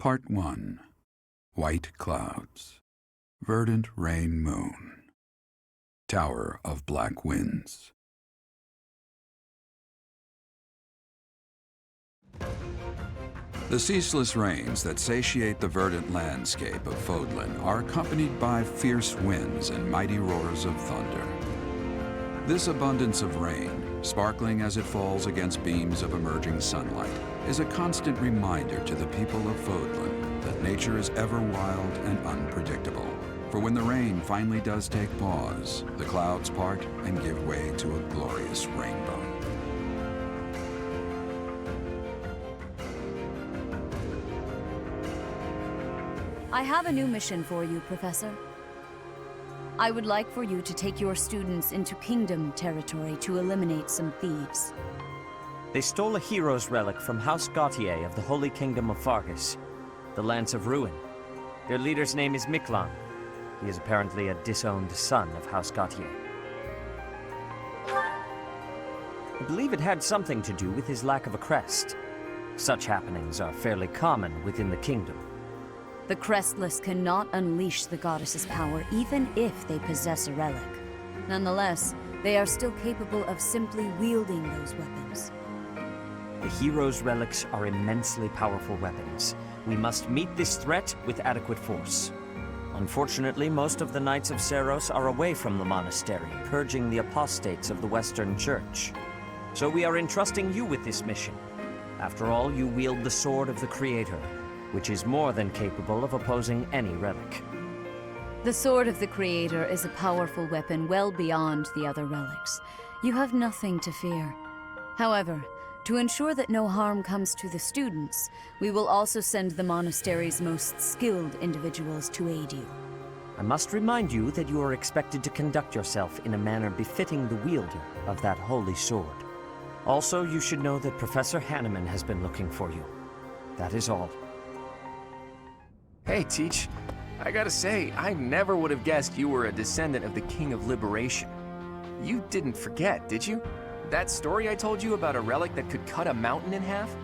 Part 1. White Clouds. Verdant Rain Moon. Tower of Black Winds. The ceaseless rains that satiate the verdant landscape of Fodlan are accompanied by fierce winds and mighty roars of thunder. This abundance of rain, sparkling as it falls against beams of emerging sunlight, is a constant reminder to the people of Fodlan that nature is ever wild and unpredictable. For when the rain finally does take pause, the clouds part and give way to a glorious rainbow. I have a new mission for you, Professor. I would like for you to take your students into Kingdom territory to eliminate some thieves. They stole a hero's relic from House Gautier of the Holy Kingdom of Fargus, the Lance of Ruin. Their leader's name is Miklan. He is apparently a disowned son of House Gautier. I believe it had something to do with his lack of a crest. Such happenings are fairly common within the kingdom. The Crestless cannot unleash the goddess's power even if they possess a relic. Nonetheless, they are still capable of simply wielding those weapons. The hero's relics are immensely powerful weapons. We must meet this threat with adequate force. Unfortunately, most of the Knights of Seiros are away from the monastery, purging the apostates of the Western Church. So we are entrusting you with this mission. After all, you wield the Sword of the Creator, which is more than capable of opposing any relic. The Sword of the Creator is a powerful weapon well beyond the other relics. You have nothing to fear. However, to ensure that no harm comes to the students, we will also send the monastery's most skilled individuals to aid you. I must remind you that you are expected to conduct yourself in a manner befitting the wielder of that holy sword. Also, you should know that Professor Hanneman has been looking for you. That is all. Hey, Teach. I gotta say, I never would have guessed you were a descendant of the King of Liberation. You didn't forget, did you? That story I told you about a relic that could cut a mountain in half?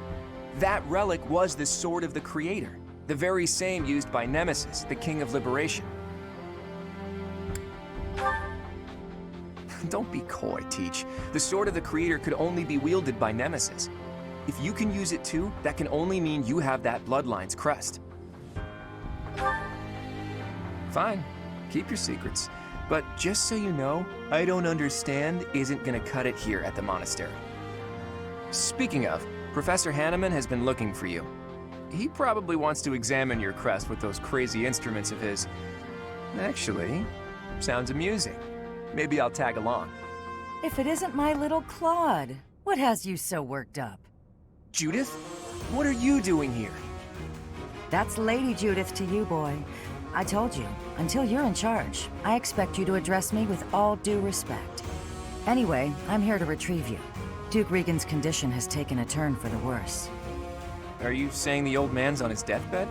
That relic was the Sword of the Creator, the very same used by Nemesis, the King of Liberation. Don't be coy, Teach. The Sword of the Creator could only be wielded by Nemesis. If you can use it too, that can only mean you have that Bloodline's crest. Fine, keep your secrets. But just so you know, I don't understand isn't gonna cut it here at the monastery. Speaking of, Professor Hanneman has been looking for you. He probably wants to examine your crest with those crazy instruments of his. Actually, sounds amusing. Maybe I'll tag along. If it isn't my little Claude, what has you so worked up? Judith? What are you doing here? That's Lady Judith to you, boy. I told you, until you're in charge, I expect you to address me with all due respect. Anyway, I'm here to retrieve you. Duke Regan's condition has taken a turn for the worse. Are you saying the old man's on his deathbed?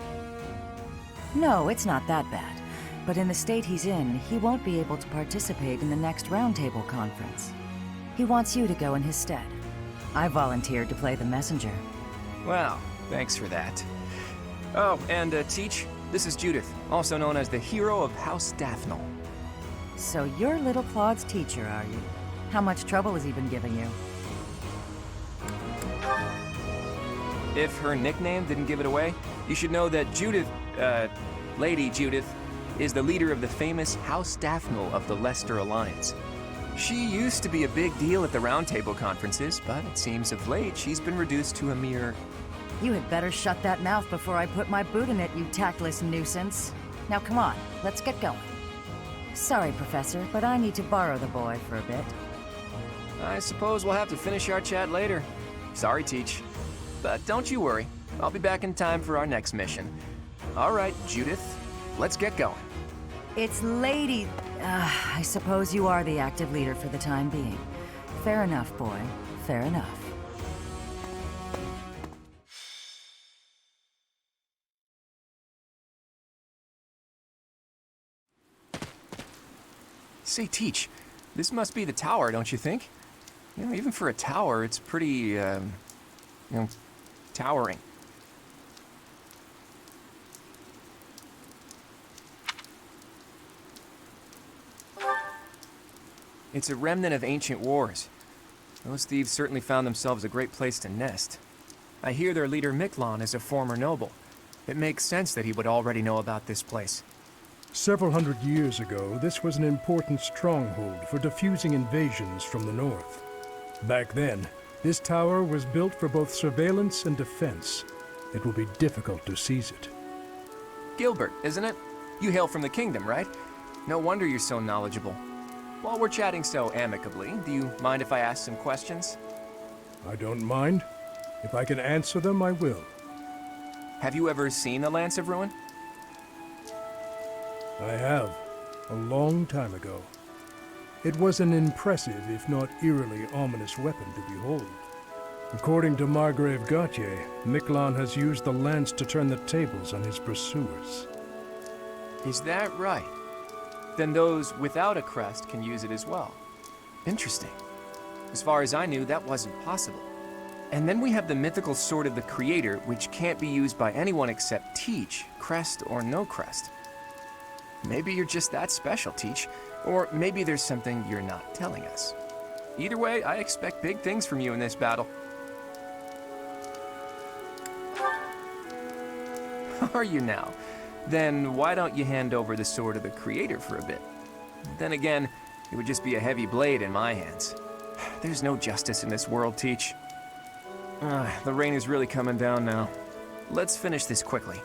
No, it's not that bad. But in the state he's in, he won't be able to participate in the next Roundtable conference. He wants you to go in his stead. I volunteered to play the messenger. Well, thanks for that. Oh, and Teach, this is Judith, also known as the hero of House Dathnal. So you're little Claude's teacher, are you? How much trouble has he been giving you? If her nickname didn't give it away, you should know that Judith, Lady Judith, is the leader of the famous House Dathnal of the Leicester Alliance. She used to be a big deal at the Roundtable conferences, but it seems of late she's been reduced to a mere... You had better shut that mouth before I put my boot in it, you tactless nuisance. Now come on, let's get going. Sorry, Professor, but I need to borrow the boy for a bit. I suppose we'll have to finish our chat later. Sorry, Teach. But don't you worry, I'll be back in time for our next mission. All right, Judith, let's get going. It's Lady... I suppose you are the active leader for the time being. Fair enough, boy. Fair enough. Say, Teach, this must be the tower, don't you think? You know, even for a tower, it's pretty, towering. It's a remnant of ancient wars. Those thieves certainly found themselves a great place to nest. I hear their leader Miklon is a former noble. It makes sense that he would already know about this place. Several hundred years ago, this was an important stronghold for diffusing invasions from the north. Back then, this tower was built for both surveillance and defense. It will be difficult to seize it. Gilbert, isn't it? You hail from the kingdom, right? No wonder you're so knowledgeable. While we're chatting so amicably, do you mind if I ask some questions? I don't mind. If I can answer them, I will. Have you ever seen the Lance of Ruin? I have, a long time ago. It was an impressive, if not eerily ominous weapon to behold. According to Margrave Gautier, Miklon has used the lance to turn the tables on his pursuers. Is that right? Then those without a crest can use it as well. Interesting. As far as I knew, that wasn't possible. And then we have the mythical Sword of the Creator, which can't be used by anyone except Teach, crest or no crest. Maybe you're just that special, Teach, or maybe there's something you're not telling us. Either way, I expect big things from you in this battle. Are you now? Then why don't you hand over the Sword of the Creator for a bit? Then again, it would just be a heavy blade in my hands. There's no justice in this world, Teach. The rain is really coming down now. Let's finish this quickly.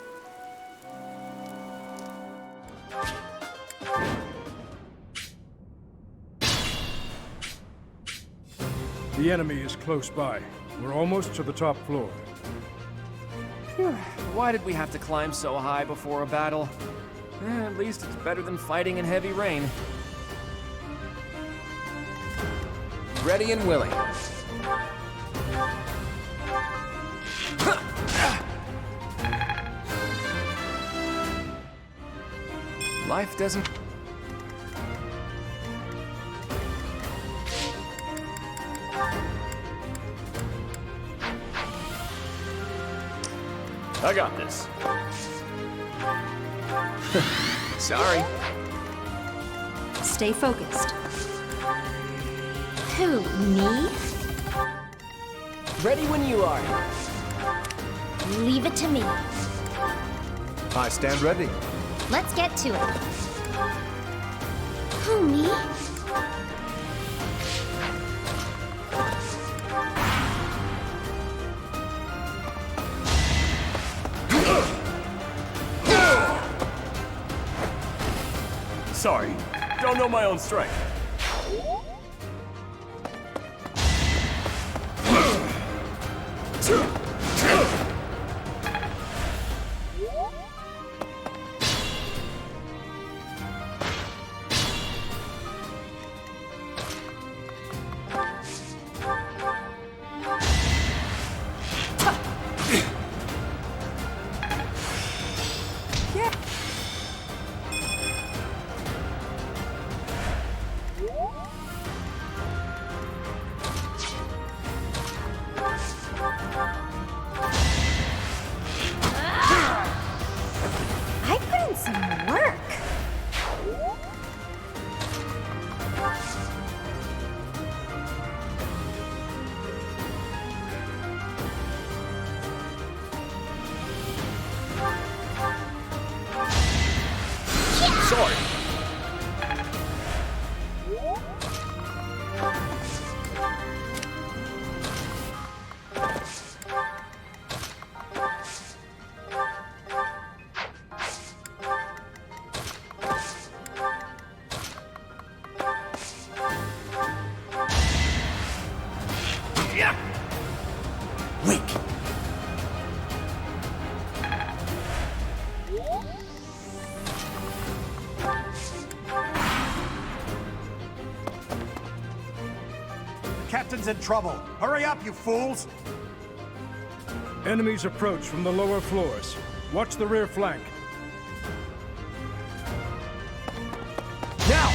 The enemy is close by. We're almost to the top floor. Why did we have to climb so high before a battle? At least it's better than fighting in heavy rain. Ready and willing. Life doesn't... I got this. Sorry. Stay focused. Who, me? Ready when you are. Leave it to me. I stand ready. Let's get to it. Who, me? Sorry, don't know my own strength. I put in some work. Sorry. Weak. Captain's in trouble. Hurry up, you fools! Enemies approach from the lower floors. Watch the rear flank. Now!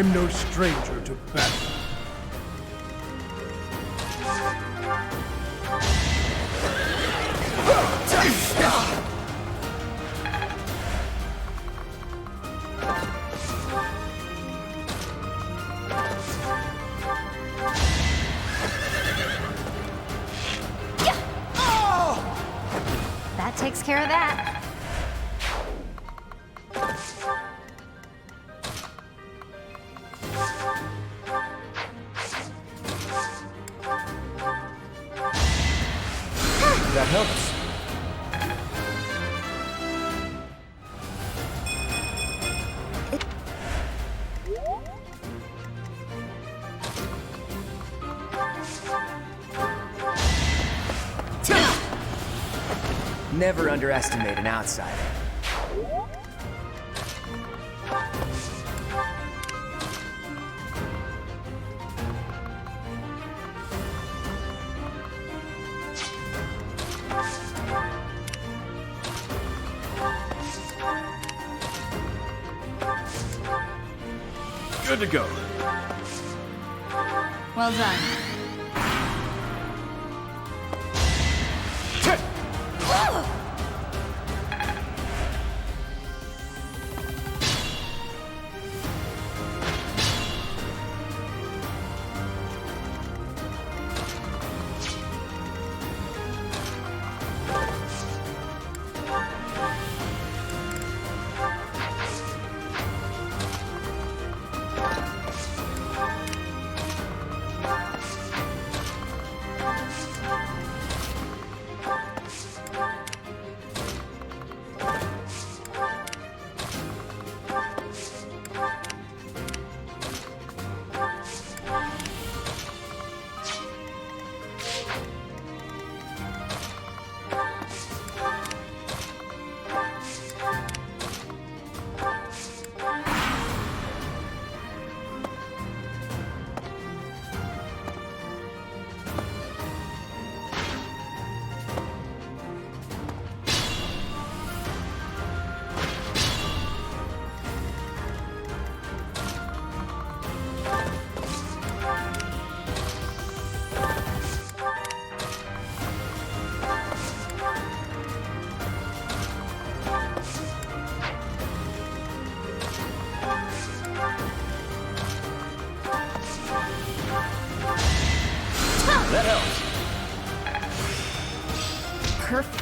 I'm no stranger to battle. That takes care of that. That helps. Never underestimate an outsider. Good to go. Well done. That helps. Perfect.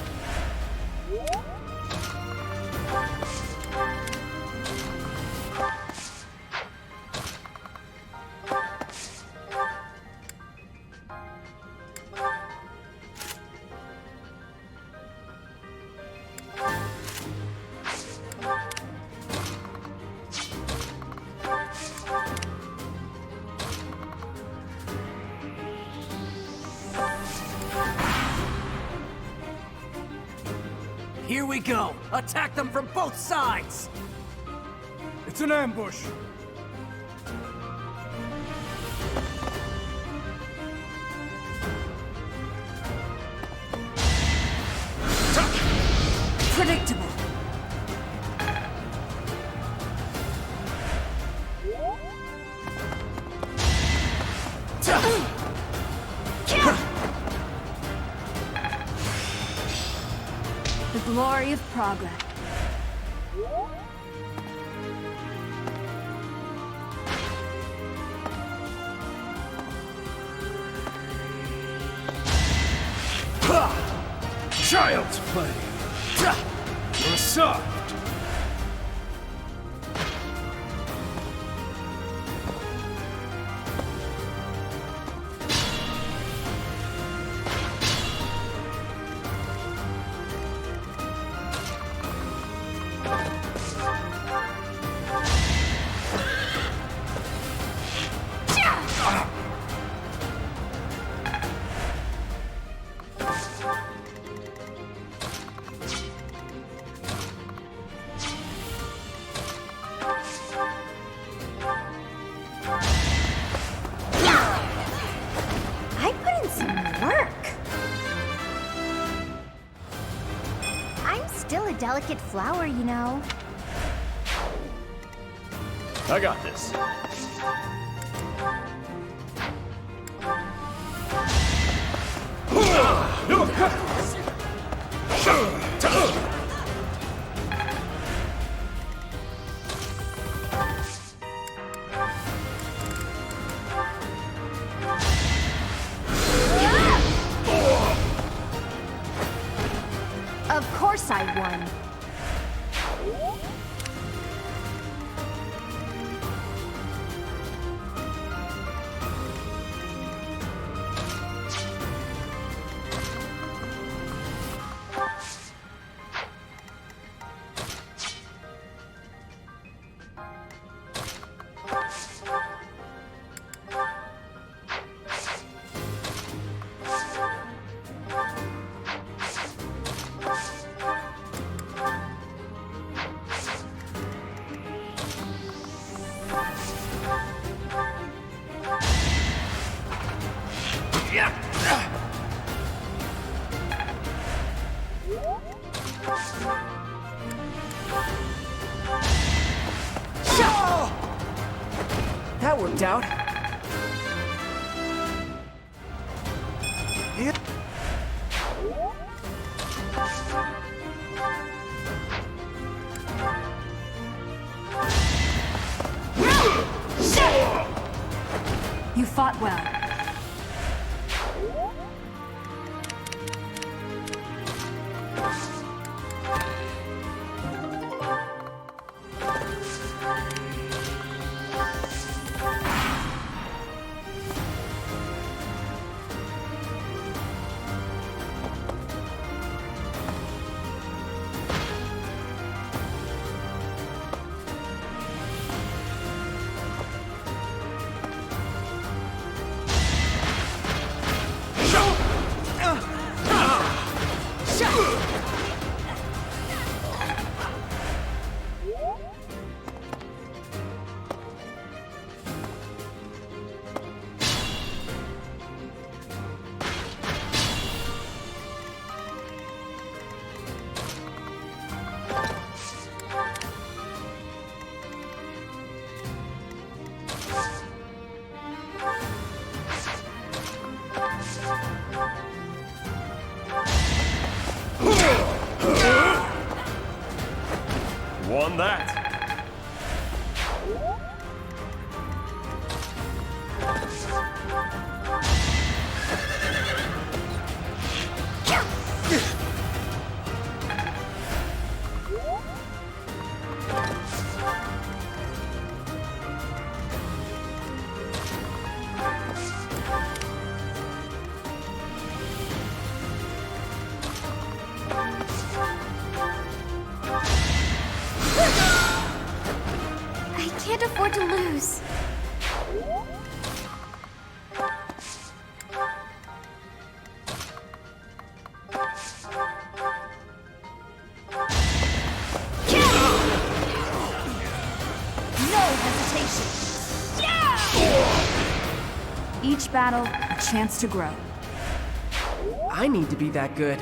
Here we go! Attack them from both sides! It's an ambush. Predictable. The glory of progress. Child's play. You're soft. still a delicate flower, you know. I got this. Of course I won. That worked out. You fought well. Won that. I can't afford to lose. No hesitation. Each battle, a chance to grow. I need to be that good.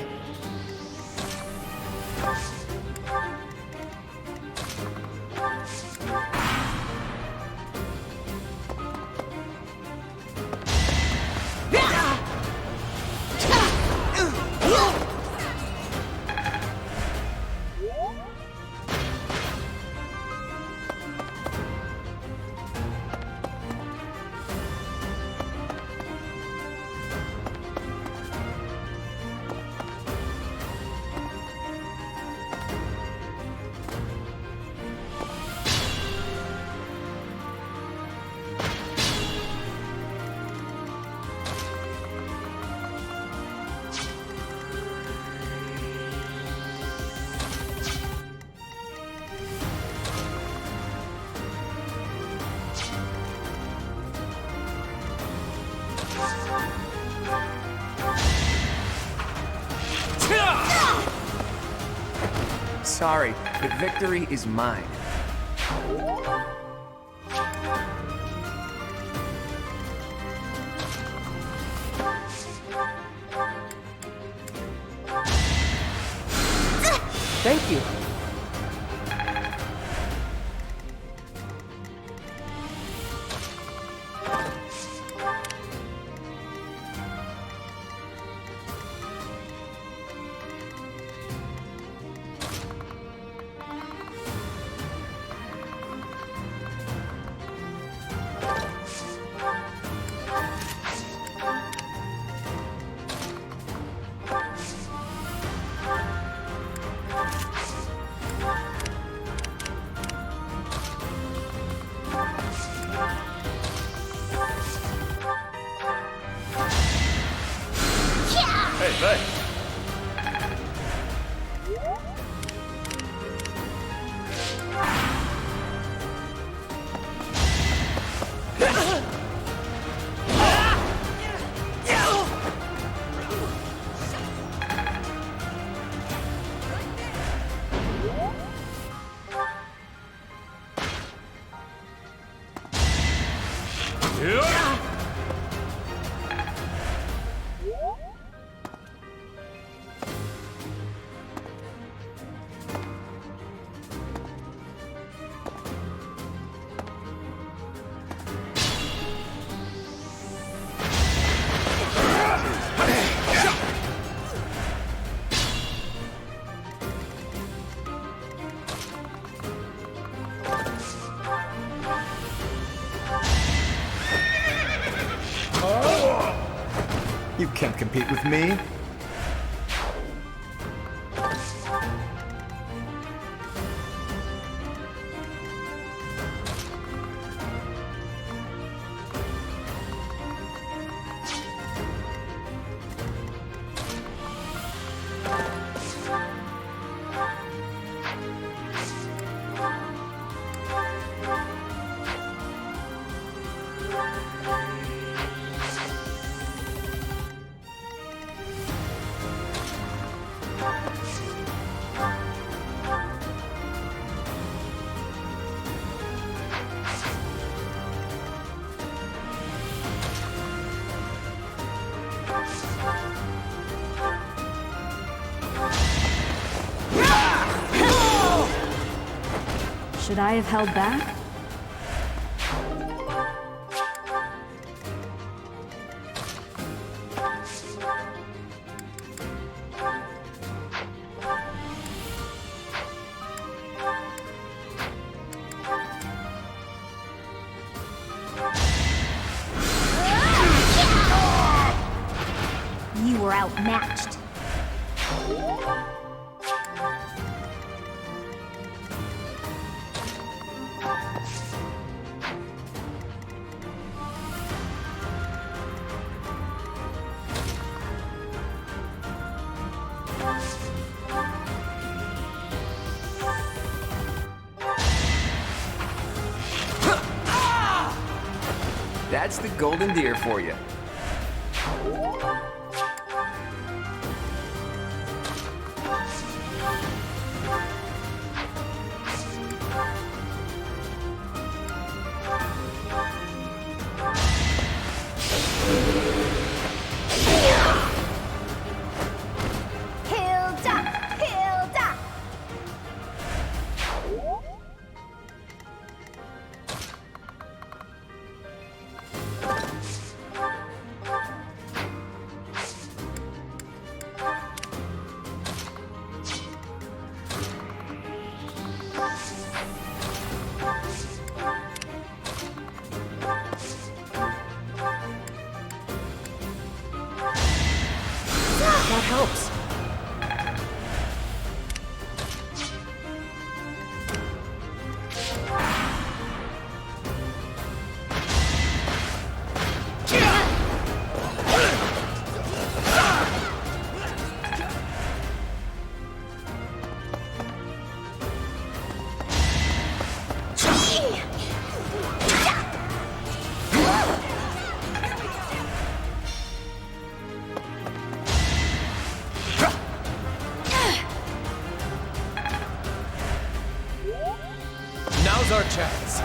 Sorry, but victory is mine. Thank you. Hey, thanks. You can't compete with me. Should I have held back? You were outmatched. That's the golden deer for you. Hilda! Hilda! That helps. Now's our chance.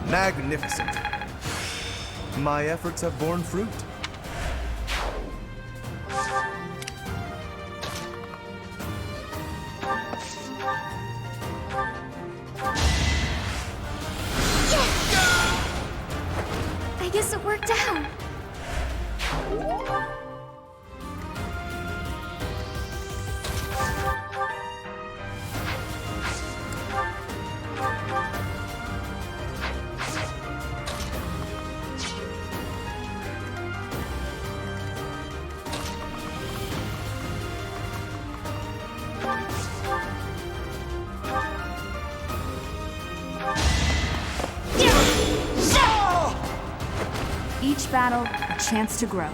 Magnificent. My efforts have borne fruit. I guess it worked out. Each battle, a chance to grow.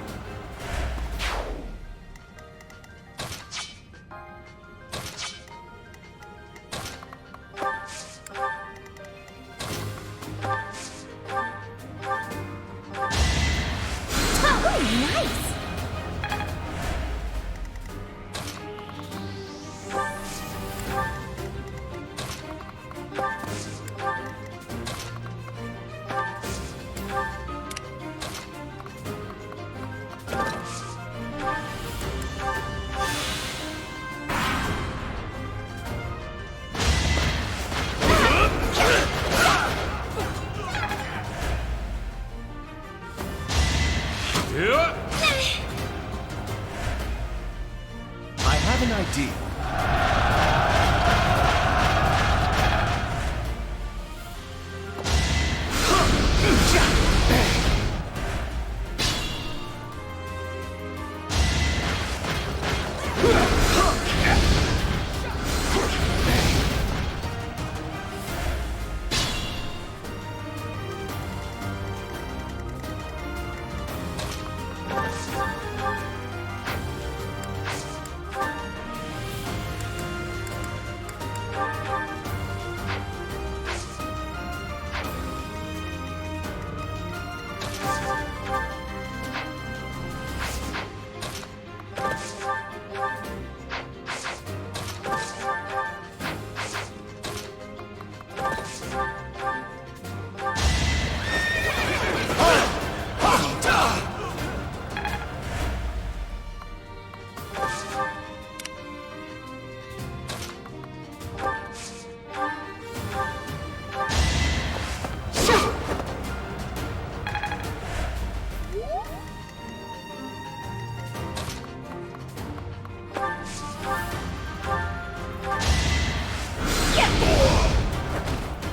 I have an idea.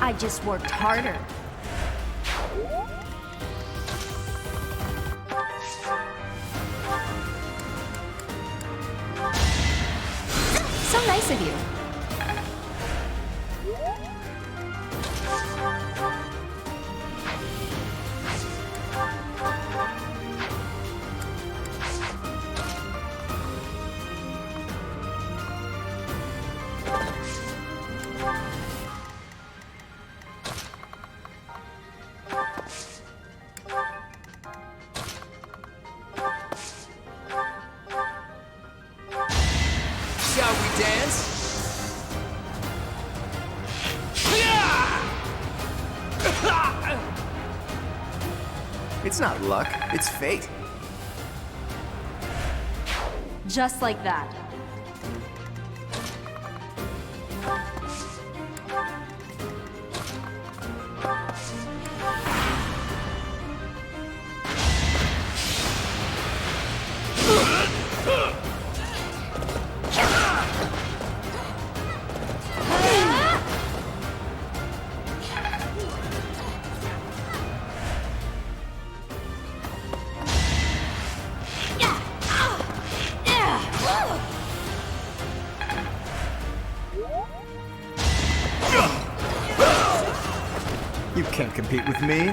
I just worked harder. So nice of you. Shall we dance? It's not luck, it's fate. Just like that. You can't compete with me.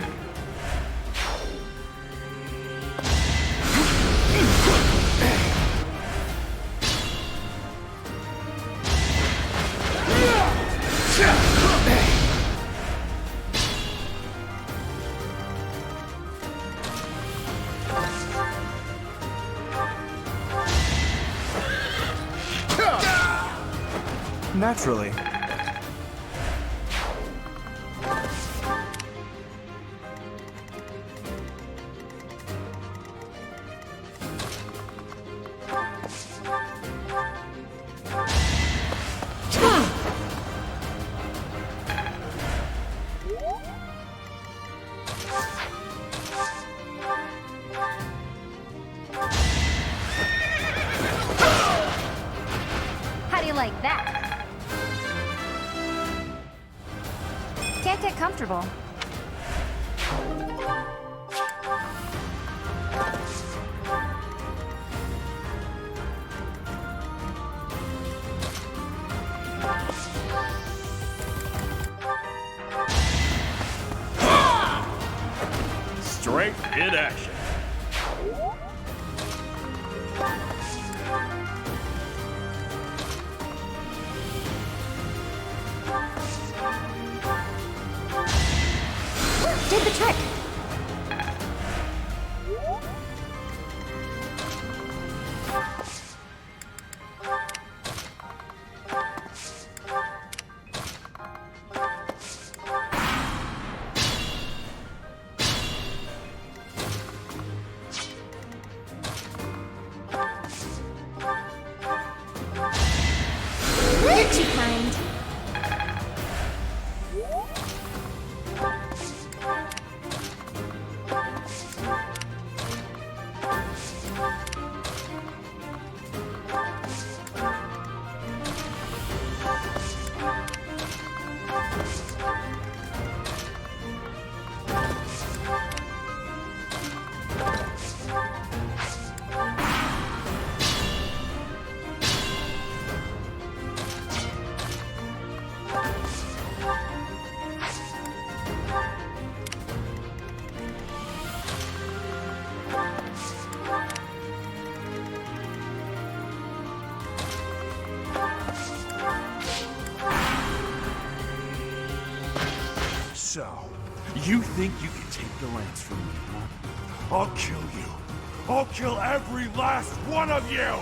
Naturally. might get comfortable. Strength in action. Did the trick. You're too kind. So, you think you can take the lance from me, huh? I'll kill you. I'll kill every last one of you!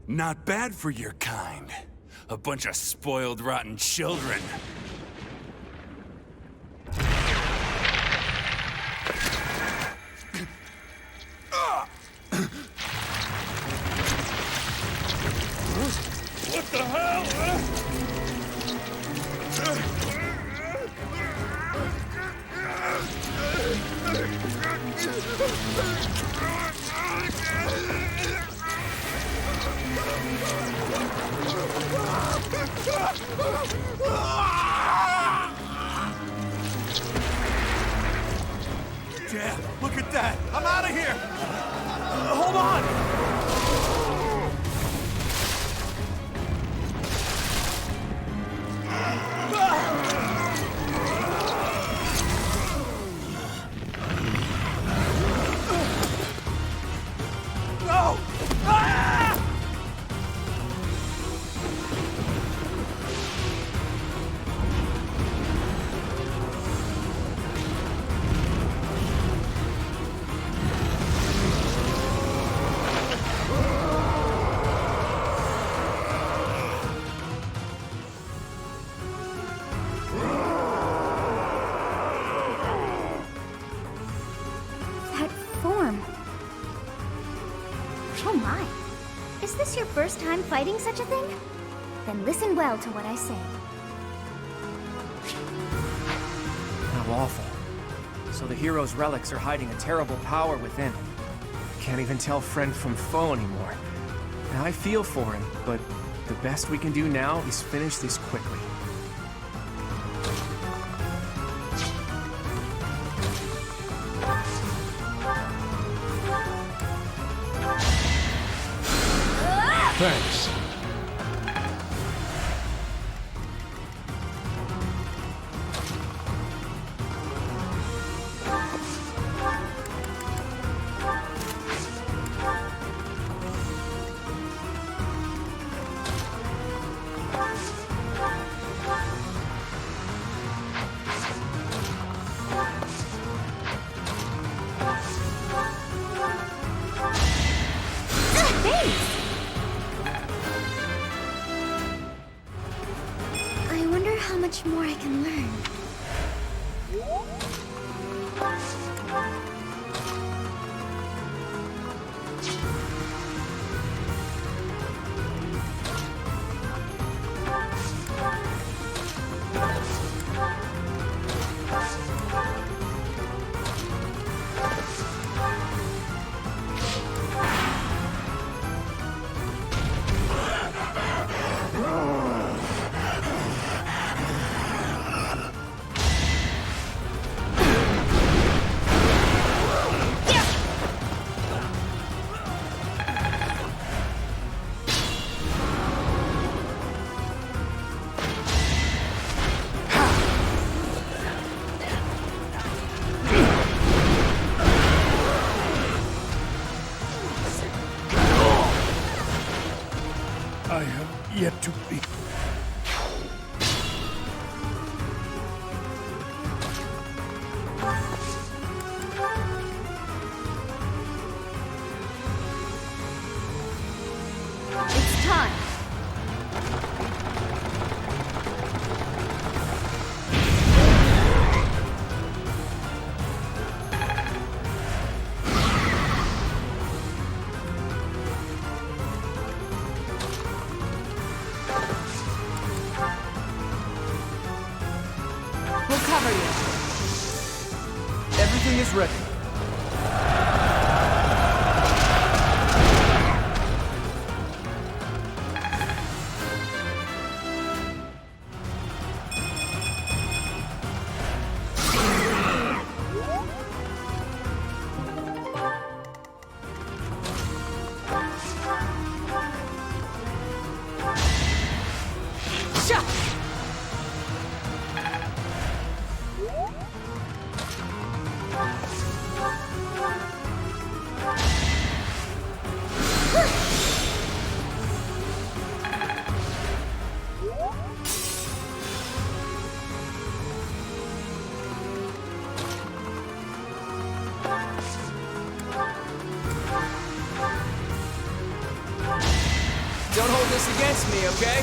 Not bad for your kind. A bunch of spoiled, rotten children. What the hell? Dad, look at that! I'm out of here! Hold on! No! Ah! That form. Oh my. Is this your first time fighting such a thing? Then listen well to what I say. How awful. So the hero's relics are hiding a terrible power within. Can't even tell friend from foe anymore. And I feel for him, but the best we can do now is finish this quickly. Thanks. much more I can learn. I have yet to be. It's time. We'll cover you. Everything is ready. Don't hold this against me, okay?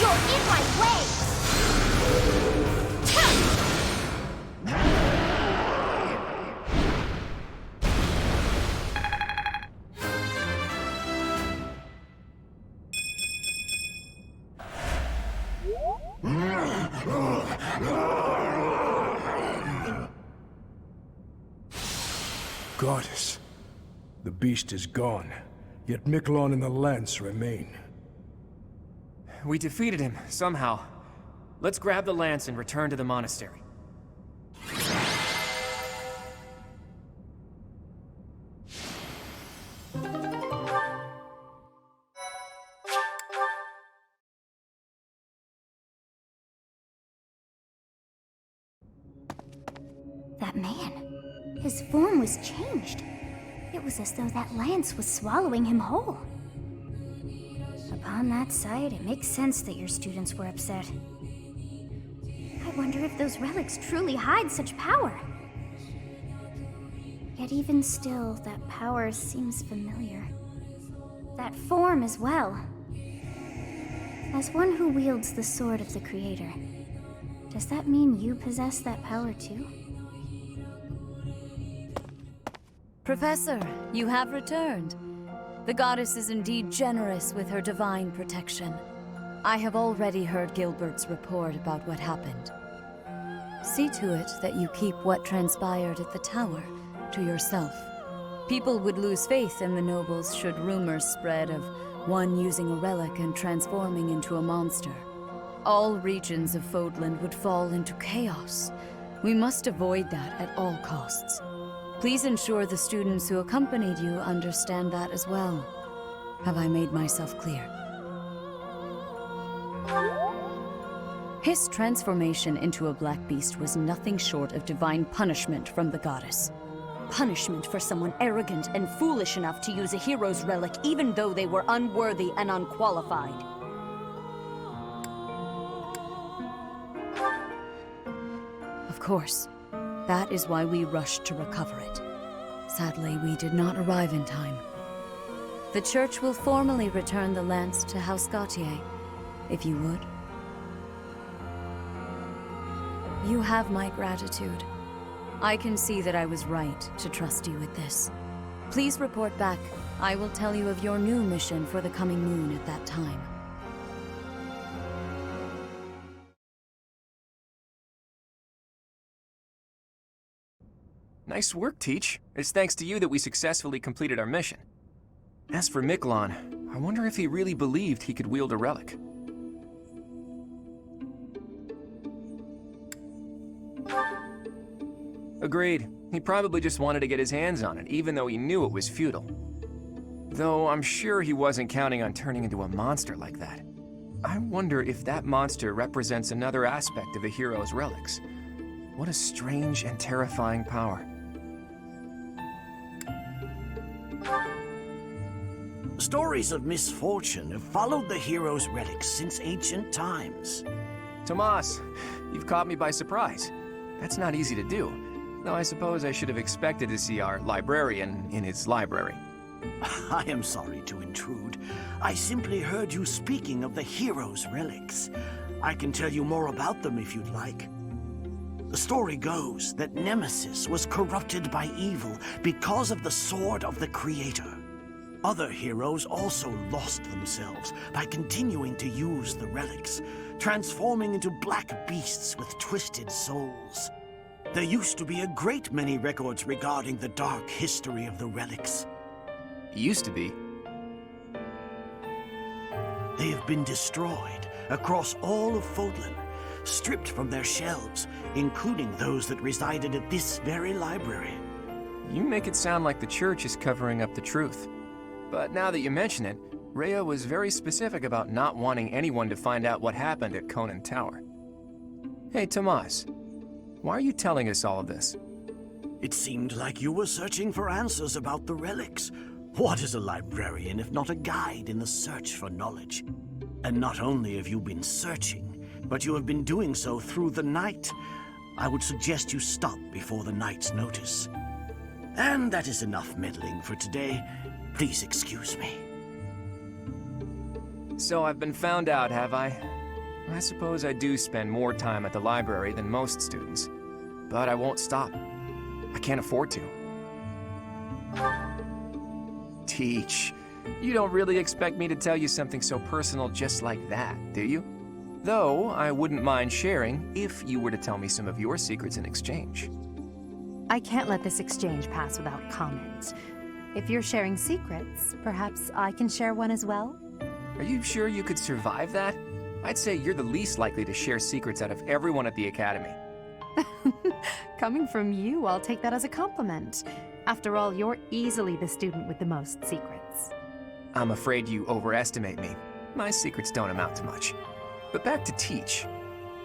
You're in my way! Goddess. The beast is gone, yet Miklon and the lance remain. We defeated him, somehow. Let's grab the lance and return to the monastery. That man. His form was changed. It was as though that lance was swallowing him whole. Upon that sight, it makes sense that your students were upset. I wonder if those relics truly hide such power. Yet even still, that power seems familiar. That form as well. As one who wields the sword of the Creator, does that mean you possess that power too? Professor, you have returned. The goddess is indeed generous with her divine protection. I have already heard Gilbert's report about what happened. See to it that you keep what transpired at the tower to yourself. People would lose faith in the nobles should rumors spread of one using a relic and transforming into a monster. All regions of Fodlan would fall into chaos. We must avoid that at all costs. Please ensure the students who accompanied you understand that as well. Have I made myself clear? His transformation into a black beast was nothing short of divine punishment from the goddess. Punishment for someone arrogant and foolish enough to use a hero's relic even though they were unworthy and unqualified. Of course. That is why we rushed to recover it. Sadly, we did not arrive in time. The church will formally return the lance to House Gautier, if you would. You have my gratitude. I can see that I was right to trust you with this. Please report back. I will tell you of your new mission for the coming moon at that time. Nice work, Teach. It's thanks to you that we successfully completed our mission. As for Miklon, I wonder if he really believed he could wield a relic. Agreed. He probably just wanted to get his hands on it, even though he knew it was futile. Though I'm sure he wasn't counting on turning into a monster like that. I wonder if that monster represents another aspect of a hero's relics. What a strange and terrifying power. Stories of misfortune have followed the hero's relics since ancient times. Tomas, you've caught me by surprise. That's not easy to do, though I suppose I should have expected to see our librarian in his library. I am sorry to intrude. I simply heard you speaking of the hero's relics. I can tell you more about them if you'd like. The story goes that Nemesis was corrupted by evil because of the Sword of the Creator. Other heroes also lost themselves by continuing to use the relics, transforming into black beasts with twisted souls. There used to be a great many records regarding the dark history of the relics. Used to be? They have been destroyed across all of Fodlan, stripped from their shelves, including those that resided at this very library. You make it sound like the church is covering up the truth. But now that you mention it, Rhea was very specific about not wanting anyone to find out what happened at Conan Tower. Hey, Tomas, why are you telling us all of this? It seemed like you were searching for answers about the relics. What is a librarian if not a guide in the search for knowledge? And not only have you been searching, but you have been doing so through the night. I would suggest you stop before the night's notice. And that is enough meddling for today. Please excuse me. So I've been found out, have I? I suppose I do spend more time at the library than most students. But I won't stop. I can't afford to. Teach, you don't really expect me to tell you something so personal just like that, do you? Though, I wouldn't mind sharing if you were to tell me some of your secrets in exchange. I can't let this exchange pass without comment. If you're sharing secrets, perhaps I can share one as well? Are you sure you could survive that? I'd say you're the least likely to share secrets out of everyone at the Academy. Coming from you, I'll take that as a compliment. After all, you're easily the student with the most secrets. I'm afraid you overestimate me. My secrets don't amount to much. But back to Teach.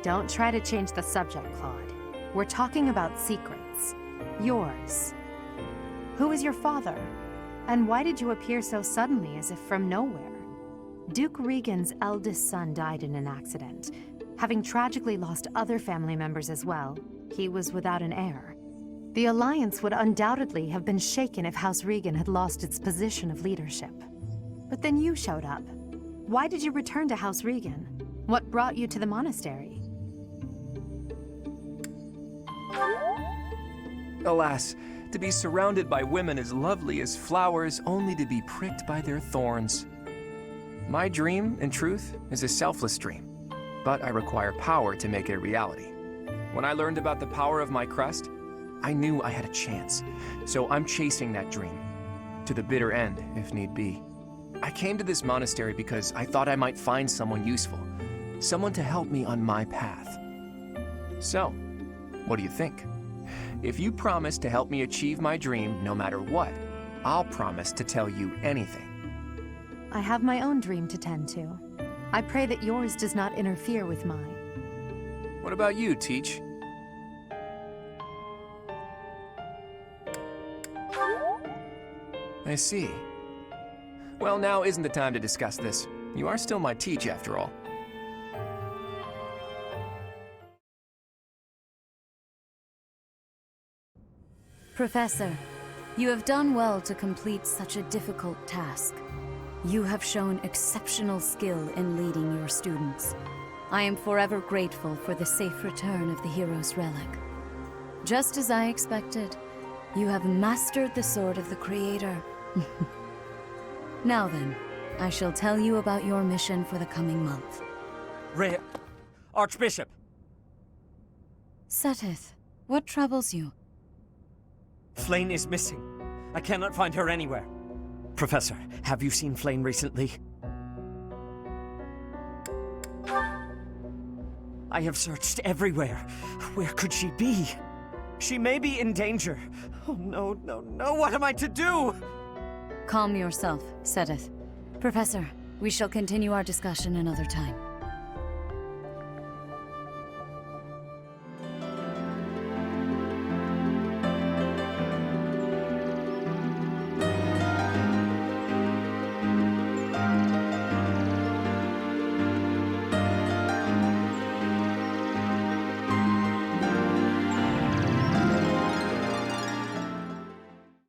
Don't try to change the subject, Claude. We're talking about secrets. Yours. Who is your father? And why did you appear so suddenly, as if from nowhere? Duke Regan's eldest son died in an accident. Having tragically lost other family members as well, he was without an heir. The Alliance would undoubtedly have been shaken if House Regan had lost its position of leadership. But then you showed up. Why did you return to House Regan? What brought you to the monastery? Alas, to be surrounded by women as lovely as flowers, only to be pricked by their thorns. My dream, in truth, is a selfless dream, but I require power to make it a reality. When I learned about the power of my crest, I knew I had a chance, so I'm chasing that dream, to the bitter end, if need be. I came to this monastery because I thought I might find someone useful, someone to help me on my path. So, what do you think? If you promise to help me achieve my dream no matter what, I'll promise to tell you anything. I have my own dream to tend to. I pray that yours does not interfere with mine. What about you, Teach? I see. Well, now isn't the time to discuss this. You are still my Teach, after all. Professor, you have done well to complete such a difficult task. You have shown exceptional skill in leading your students. I am forever grateful for the safe return of the Hero's Relic. Just as I expected, you have mastered the Sword of the Creator. Now then, I shall tell you about your mission for the coming month. Archbishop! Seteth, what troubles you? Flayn is missing. I cannot find her anywhere. Professor, have you seen Flayn recently? I have searched everywhere. Where could she be? She may be in danger. Oh no, no, no, what am I to do? Calm yourself, Seteth. Professor, we shall continue our discussion another time.